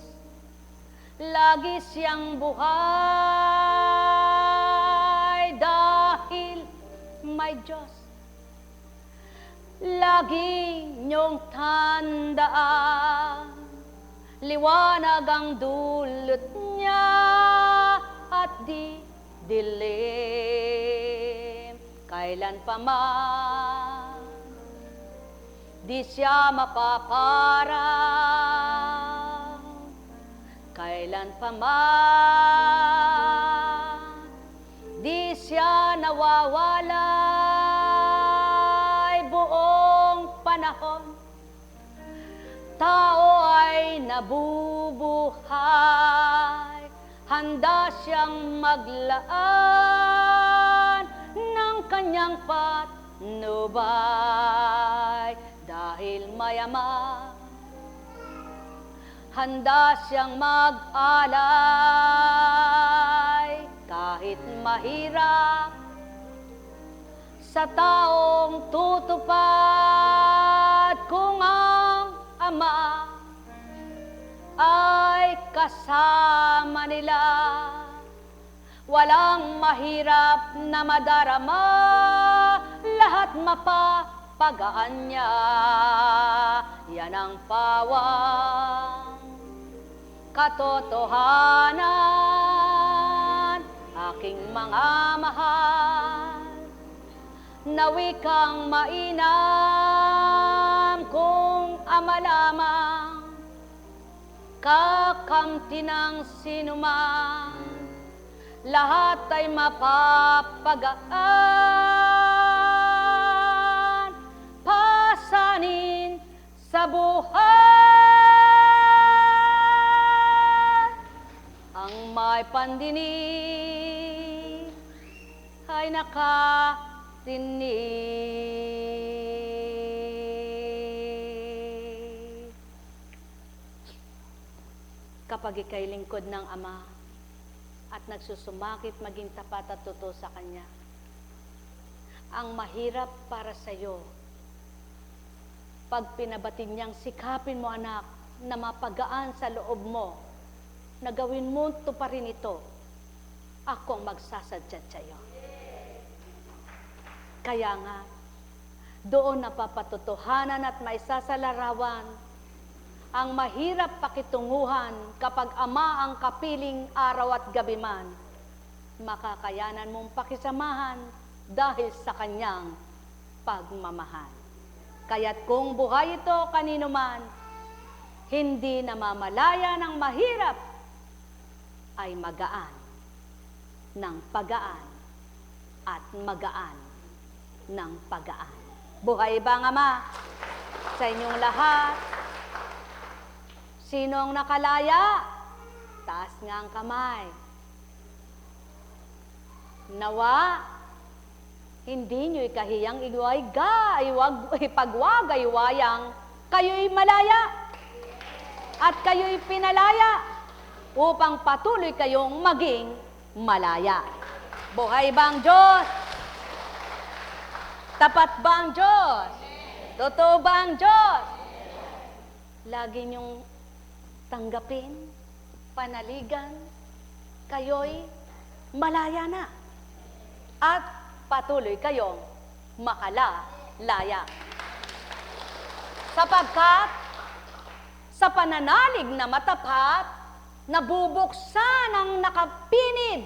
lagi siyang buhay. Dahil may Diyos, lagi niyong tandaan, liwanag ang dulot niya at di dilim. Kailan pa man di siya mapaparang, kailan pa man di siya nawawalay. Buong panahon tao ay nabubuhay, handa siyang maglaan ng kanyang patnubay. Dahil mayaman, handa siyang mag-alay kahit mahirap sa taong tutupad. Kung ang Ama ay kasama nila, walang mahirap na madarama, lahat mapapagaan niya. Yan ang pawang katotohanan, aking mga mahal, na wikang mainam. Kung Ama lamang, kakamti ng sinuman, lahat ay mapapagaan, pasanin sa buhay. Ang may pandinig ay nakarinig. Kapag ika'y lingkod ng Ama at nagsusumakit maging tapat at totoo sa Kanya, ang mahirap para sa iyo, pag pinabatid niyang sikapin mo, anak, na mapagaan sa loob mo, na gawin mo tuparin ito, ako ang magsasadyat sa iyo. Kaya nga, doon napapatotohanan at maisasalarawan ang mahirap pakitunguhan kapag Ama ang kapiling araw at gabi man. Makakayanan mong pakisamahan dahil sa Kanyang pagmamahal. Kaya't kung buhay ito kanino man, hindi namamalaya ng mahirap, ay magaan ng pagaan at magaan ng pagaan. Buhay ba ang Ama sa inyong lahat? Sinong nakalaya? Taas nga ang kamay. Nawa, hindi nyo ikahiyang ipagwagaywayang kayo'y malaya at kayo'y pinalaya upang patuloy kayong maging malaya. Buhay ba ang Diyos? Tapat ba ang Diyos? Totoo ba ang Diyos? Lagi niyong tanggapin, panaligan, kayo'y malaya na. At patuloy kayong makalaya. Sapagkat sa pananalig na matapat, nabubuksan ang nakapinid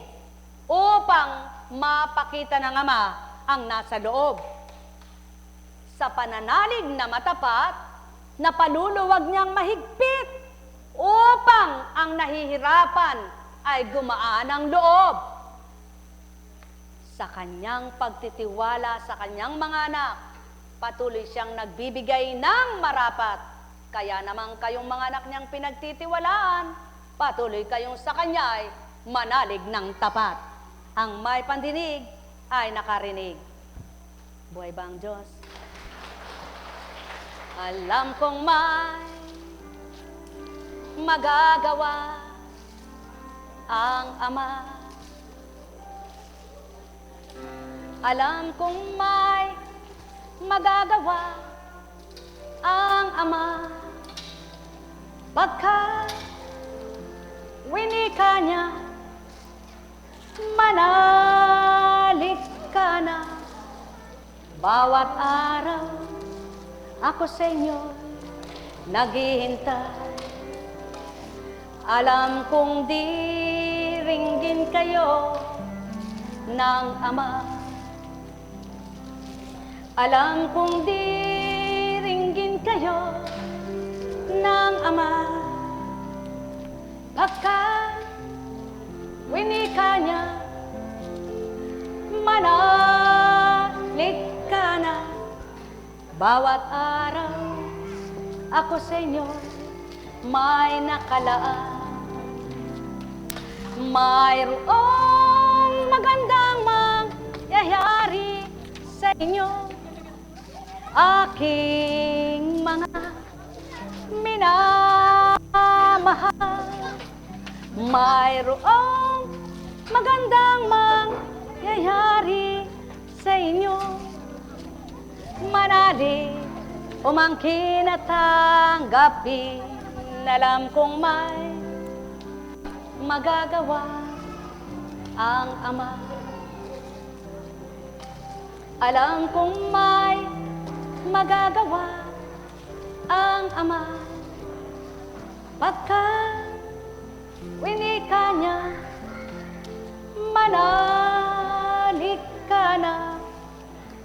upang mapakita ng Ama ang nasa loob. Sa pananalig na matapat, napaluluwag niyang mahigpit upang ang nahihirapan ay gumaan ang loob. Sa Kanyang pagtitiwala sa Kanyang mga anak, patuloy siyang nagbibigay ng marapat. Kaya naman kayong mga anak niyang pinagtitiwalaan, patuloy kayong sa Kanya ay manalig ng tapat. Ang may pandinig ay nakarinig. Buhay ba ang Diyos? Alam kong may magagawa ang Ama. Alam kong may magagawa ang Ama. Pagkat winika niya, manalig ka na bawat araw ako sa inyo naghihintay. Alam kong diringgin kayo ng Ama. Alam kong diringgin kayo ng Ama. Pagka winika niya, manalig ka na. Bawat araw ako sa inyo may nakalaan. Mayroong magandang mangyayari sa inyo, aking mga minamahal. Mayroong magandang mangyayari sa inyo, manalig, umangkin at tanggapin. Alam kong may magagawa ang Ama. Alam kong may magagawa ang Ama. Pagka winika niya, manalig ka na.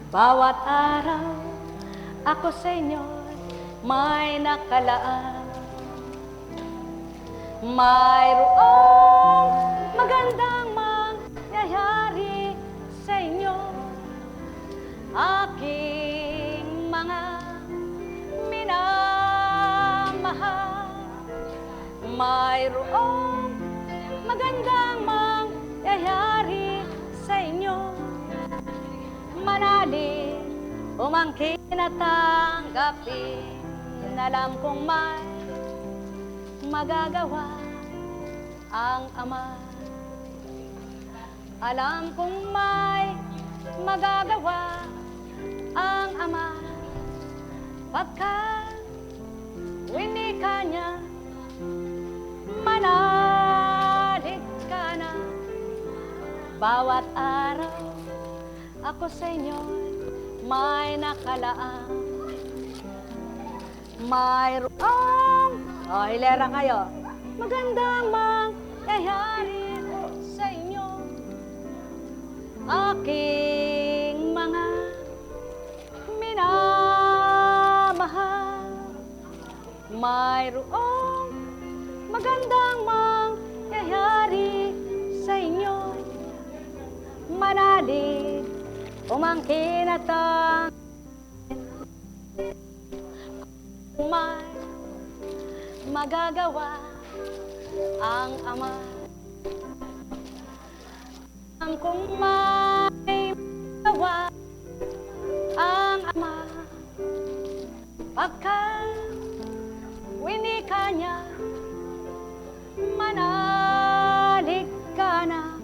Bawat araw ako sa inyo may nakalaan. Mayroong magandang mangyayari sa inyo, aking mga minamahal. Mayroong magandang mangyayari sa inyo, manalig, umangkin at tanggapin. Alam kong may magagawa ang Ama. Alam kong may magagawa ang Ama. Pagka winika niya, manalig ka na. Bawat araw ako sa inyo may nakalaan. Mayroong, hilera kayo, magandang mangyayari sa inyo, aking mga minamahal. Mayroong magandang mangyayari sa inyo, manalig, umangkin at may magagawa ang Ama. Ang kung may magagawa ang Ama, pagka winika niya, manalig ka na.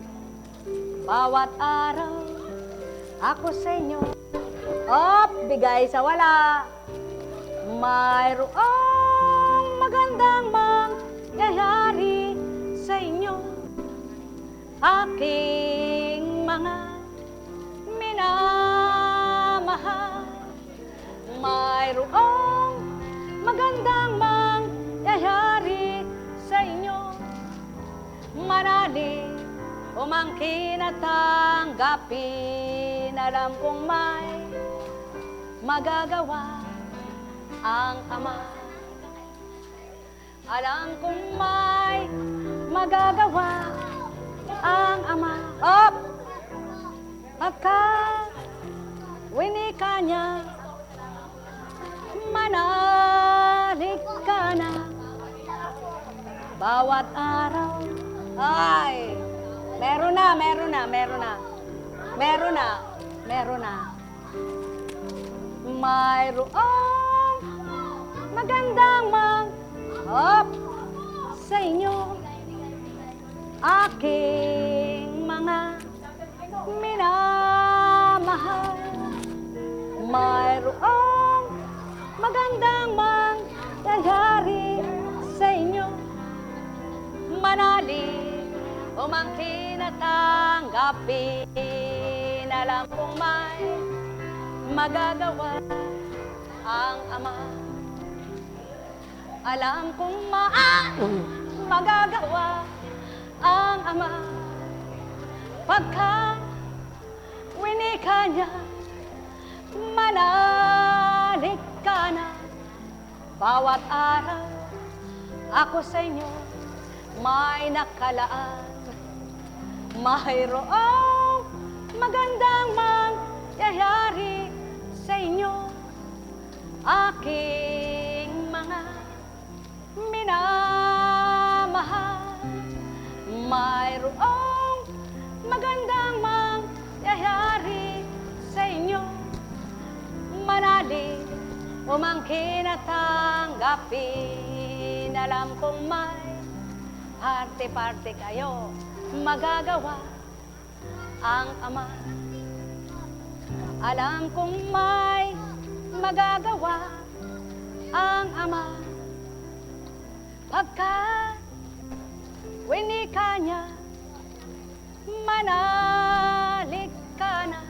Bawat araw ako sa inyo, bigay sa wala. Mayroong magandang mangyayari sa inyo, aking mga minamahal. Mayroong magandang mangyayari sa inyo, manalig, umangkin at tanggapin. Alam kong may magagawa ang Ama. Alam kong may magagawa ang Ama. Pagka winika niya, manalig ka na. Bawat araw, meron na. Mayroong magandang sa inyo, aking mga minamahal. Mayroong magandang mangyayari sa inyo, manalig, umangkin at tanggapin. Alam kong may magagawa ang Ama. Alam kong magagawa ang Ama. Pagka winika niya, manalig ka na. Bawat araw, ako sa inyo may nakalaan. Mayroong magandang mangyayari sa inyo, aking mga minamahal. Mayroong magandang mangyayari sa inyo, manalig umangkin at tanggapin. Alam kong may parte-parte kayo magagawa ang Ama. Alam kong may magagawa ang Ama. Pagka winika niya, manalig ka na.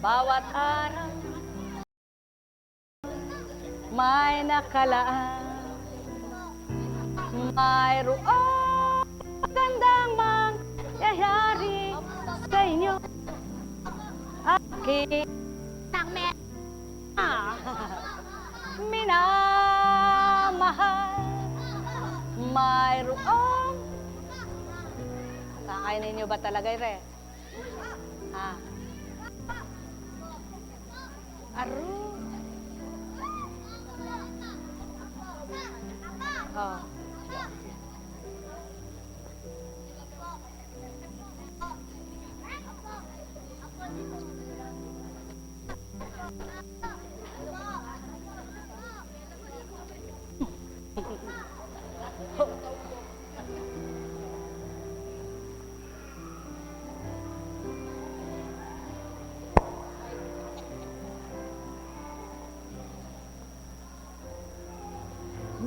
Bawat araw may nakalaan. Mayroong magandang mangyayari sa inyo, aking minamahal. Mayroong kakainin niyo ba talaga, Ire? Ha? Aro. Oh.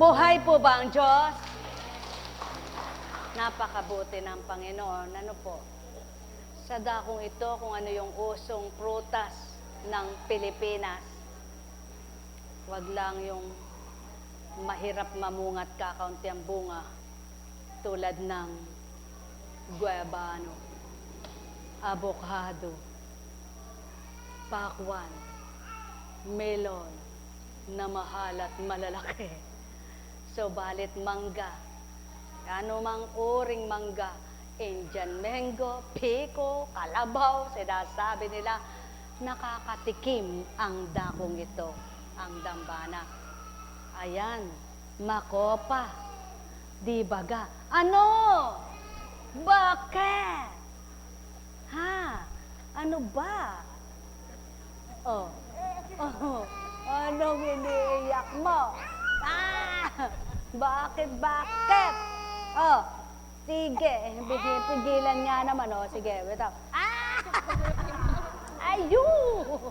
Buhay po ba ang Diyos? Napakabuti ng Panginoon. Ano po? Sa dakong ito, kung ano yung usong prutas ng Pilipinas, wag lang yung mahirap mamungat kakaunti ang bunga tulad ng guayabano, avocado, pakwan, melon na mahal at malalaki. So, balit mangga, ano mang uring mangga, Indian mango, piko, kalabaw, sinasabi nila, nakakatikim ang dakong ito, ang dambana. Ayan, makopa, di baga. Ano? Bakit? Ha? Ano ba? Oh, anong iniiyak mo? Bakit? Oh, sige, pigilan nga naman, oh, sige, bitaw. Ayun!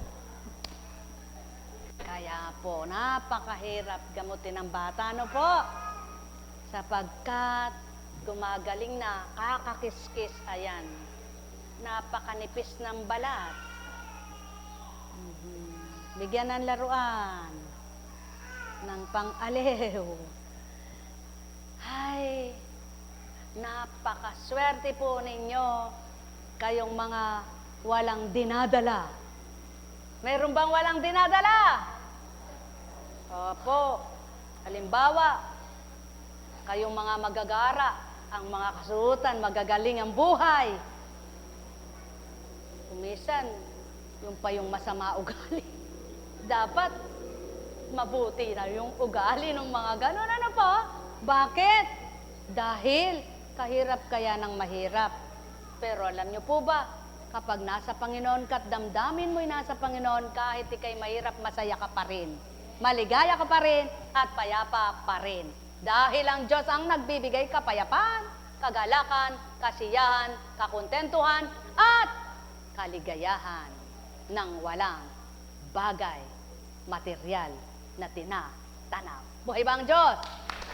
Kaya po, napakahirap gamutin ng bata, ano po? Sapagkat gumagaling na, kakakiskis, ayan, napakanipis ng balat. Bigyan ng laruan, ng pang-aliw. Ay, napakaswerte po ninyo, kayong mga walang dinadala. Meron bang walang dinadala? Opo. Halimbawa, kayong mga magagara, ang mga kasuotan, magagaling ang buhay. Kumisan, yung pa yung masama ugali. Dapat mabuti na yung ugali ng mga ganon. Ano po? Bakit? Dahil kahirap kaya ng mahirap. Pero alam nyo po ba, kapag nasa Panginoon ka at damdamin mo'y nasa Panginoon, kahit ikay mahirap, masaya ka pa rin. Maligaya ka pa rin at payapa pa rin. Dahil ang Diyos ang nagbibigay kapayapaan, kagalakan, kasiyahan, kakontentuhan, at kaligayahan ng walang bagay, material na tinatanaw. Buhay ba ang Diyos?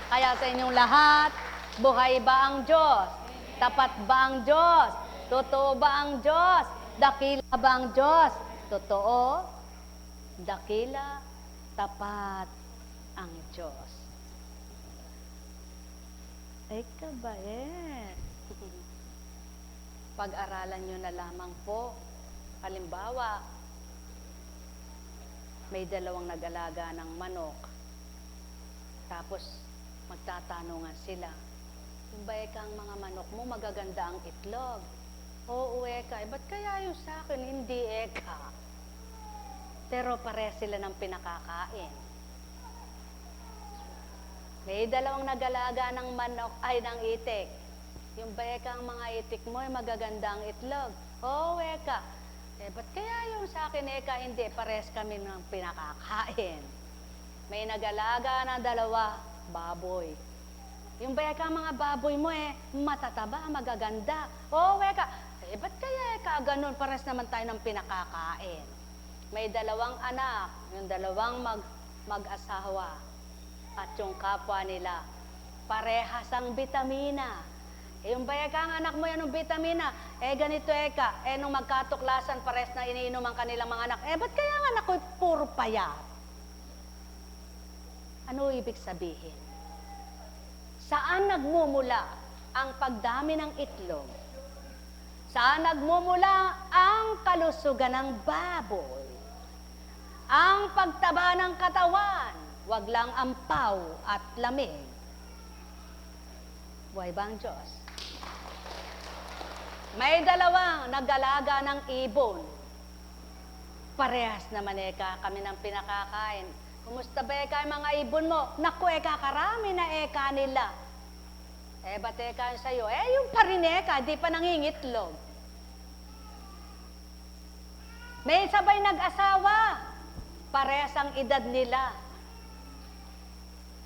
Kaya sa inyong lahat, buhay ba ang Diyos? Tapat ba ang Diyos? Totoo ba ang Diyos? Dakila ba ang Diyos? Totoo, dakila, tapat ang Diyos. Ay kabait. Pag-aralan nyo na lamang po. Halimbawa, may dalawang nag-alaga ng manok. Tapos, magtatanungan sila. Yung ba eka ang mga manok mo, magaganda ang itlog? Oo, eka. Ba't kaya yung sa akin, hindi eka? Pero pare sila ng pinakakain. May dalawang nag-alaga ng manok, ay ng itik. Yung ba eka ang mga itik mo, ay magaganda ang itlog? Oo, eka. Ba't kaya yung sa akin, eka, hindi? Pares kami ng pinakakain. May nag-alaga ng dalawa, baboy. Yung ba eka mga baboy mo matataba, magaganda. Oo, eka. Ba't kaya eka, ganun? Pares naman tayo ng pinakakain. May dalawang anak, yung dalawang mag-asawa. At yung kapwa nila, parehas ang bitamina. Yung ba eka ang anak mo yan ng bitamina? Ganito eka. Nung magkatuklasan, pares na iniinom ang kanilang mga anak. Ba't kaya ang anak ko'y puro payat? Ano ibig sabihin? Saan nagmumula ang pagdami ng itlog? Saan nagmumula ang kalusugan ng baboy? Ang pagtaba ng katawan, wag lang ampaw at lamig. Buhay ba ang Diyos? May dalawang nag-alaga ng ibon. Parehas naman eka kami ng pinakakain. Kumusta ba eka yung mga ibon mo? Naku eka, karami na eka nila. Ba't eka sa'yo? Yung pa rin eka, di pa nangingitlog. May sabay nag-asawa. Parehas ang edad nila.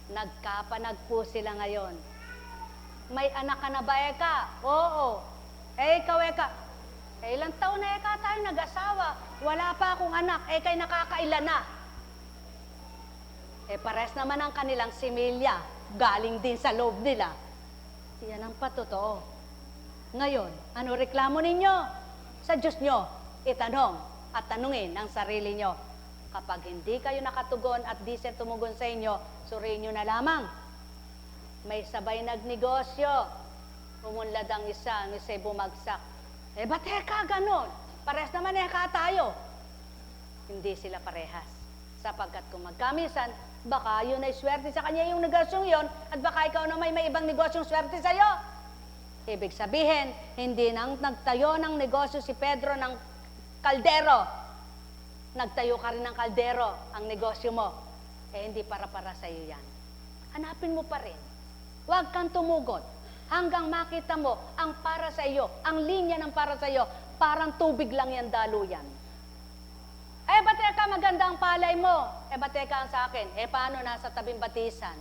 Nagkapanag po sila ngayon. May anak ka na ba eka? Oo. Ikaw eka. Ilang taon na eka tayo nag-asawa? Wala pa akong anak. Kay nakakailan na. Pares naman ang kanilang similya. Galing din sa loob nila. Yan ang patotoo. Ngayon, ano reklamo ninyo? Sa Diyos nyo, itanong at tanungin ang sarili nyo. Kapag hindi kayo nakatugon at di siya tumugon sa inyo, suriin nyo na lamang. May sabay nagnegosyo. Umunlad ang isa, ang isa'y bumagsak. Ba't eka ganon? Parehas naman eka tayo. Hindi sila parehas. Sapagkat kung magkamisan, baka yun ay swerte sa kanya yung negosyong yon, at baka ikaw na may ibang negosyong swerte sa'yo. Ibig sabihin, hindi nang nagtayo ng negosyo si Pedro ng kaldero. Nagtayo ka rin ng kaldero ang negosyo mo. Hindi para-para sa'yo yan. Hanapin mo pa rin. Huwag kang tumugot hanggang makita mo ang para sa iyo, ang linya ng para sa iyo, parang tubig lang yan daluyan. Ba't eka maganda ang palay mo? Ba't eka ang sa akin? Paano nasa tabing batisan?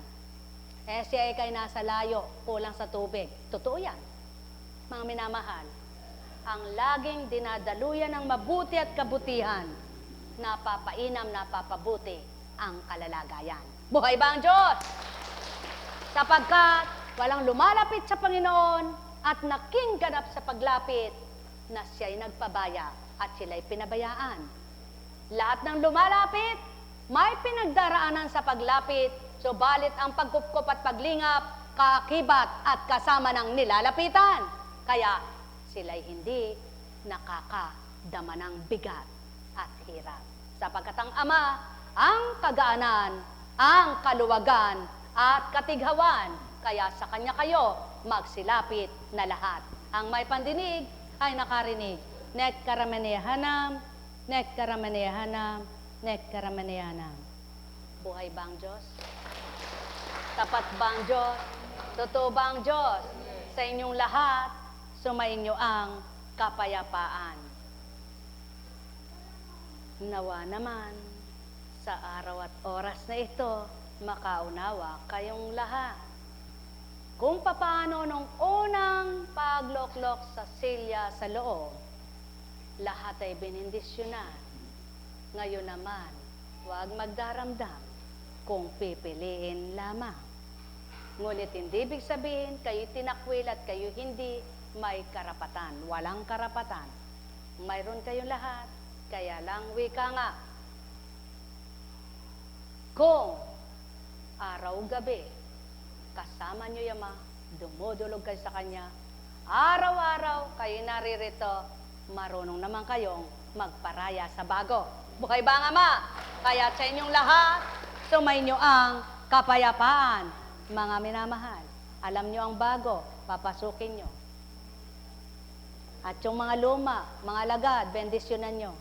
Siya eka'y nasa layo, kulang sa tubig. Totoo yan. Mga minamahal, ang laging dinadaluyan ng mabuti at kabutihan, napapainam, napapabuti ang kalalagayan. Buhay ba ang Diyos? Sapagkat walang lumalapit sa Panginoon at nakingganap sa paglapit na siya'y nagpabaya at sila'y pinabayaan. Lahat ng lumalapit, may pinagdaraanan sa paglapit, subalit ang pagkupkop at paglingap, kaakibat at kasama ng nilalapitan. Kaya sila'y hindi nakakadama ng bigat at hirap. Sapagkat ang Ama, ang kagaanan, ang kaluwagan, at katighawan, kaya sa Kanya kayo magsilapit na lahat. Ang may pandinig ay nakarinig. Nek karamanehanam, nek karamanehanam, nek karamanehanam. Buhay ba ang Diyos? Tapat ba ang Diyos? Totoo ba ang Diyos? Sa inyong lahat, sumainyo ang kapayapaan. Nawa naman, sa araw at oras na ito, makaunawa kayong lahat. Kung papaano nung unang pagloklok sa silya sa loob, lahat ay benindisyonan. Ngayon naman, huwag magdaramdam kung pipiliin lamang. Ngunit hindi ibig sabihin, kayo tinakwil at kayo hindi may karapatan. Walang karapatan. Mayroon kayong lahat, kaya lang wika nga. Kung araw-gabi, kasama nyo yung dumudulog kayo sa Kanya, araw-araw kayo naririto, marunong naman kayong magparaya sa bago. Buhay ba ang Ama? Kaya sa inyong lahat, sumainyo ang kapayapaan. Mga minamahal, alam nyo ang bago, papasukin nyo. At yung mga luma, mga lagad, bendisyonan nyo.